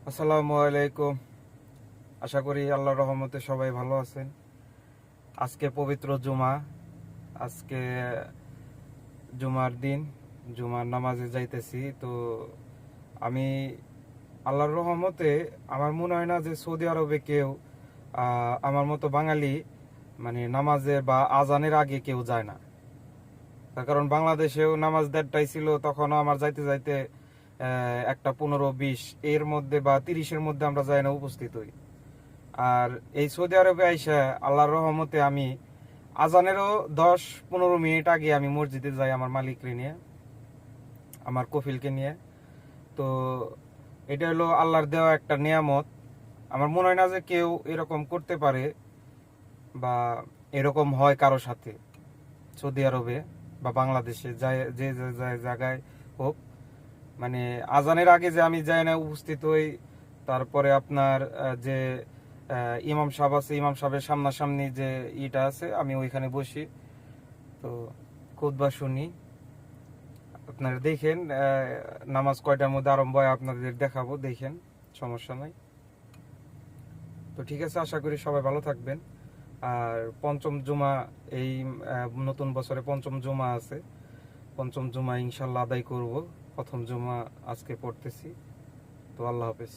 আসসালামু আলাইকুম। আশা করি আল্লাহর রহমতে সবাই ভালো আছেন। আজকে পবিত্র জুমা। আজকে জুমার দিন, জুমার নামাজে যাইতেছি। তো আমি আল্লাহর রহমতে আমার মনে হয় না যে সৌদি আরবে কেউ আমার মতো বাঙালি মানে নামাজের বা আজানের আগে কেউ যায় না। তার কারণ বাংলাদেশেও নামাজ দেড়টাই ছিল, তখনও আমার যাইতে যাইতে 1টা 15-20 এর মধ্যে বা 30-এর মধ্যে আমরা যাই না উপস্থিত হই। আর এই সৌদি আরবে আইসা আল্লাহর রহমতে আমি আজানেরও 10-15 মিনিট আগে আমি মসজিদে যাই আমার মালিককে নিয়ে, আমার কফিলকে নিয়ে। তো এটা হলো আল্লাহর দেওয়া একটা নিয়ামত। আমার মনে হয় না যে কেউ এরকম করতে পারে বা এরকম হয় কারো সাথে সৌদি আরবে বা বাংলাদেশে যায় যে যে জায়গায় হোক। মানে আজানের আগে যে আমি যাই না উপস্থিত হই। তারপরে আপনার যে ইমাম সাহেব আছে, ইমাম সাহেবের সামনাসামনি যে ইটা আছে, আমি ওইখানে বসি। তো খুতবা শুনি। আপনারা দেখেন নামাজ কয়টার মধ্যে আরম্ভ হয়, আপনাদের দেখাবো, দেখেন, সমস্যা নাই। তো ঠিক আছে, আশা করি সবাই ভালো থাকবেন। আর পঞ্চম জুমা, এই নতুন বছরে পঞ্চম জুমা আছে। পঞ্চম জুমা ইনশাল্লাহ আদায় করব। প্রথম জুমা আজকে পড়তেছি। তো আল্লাহ হাফেজ।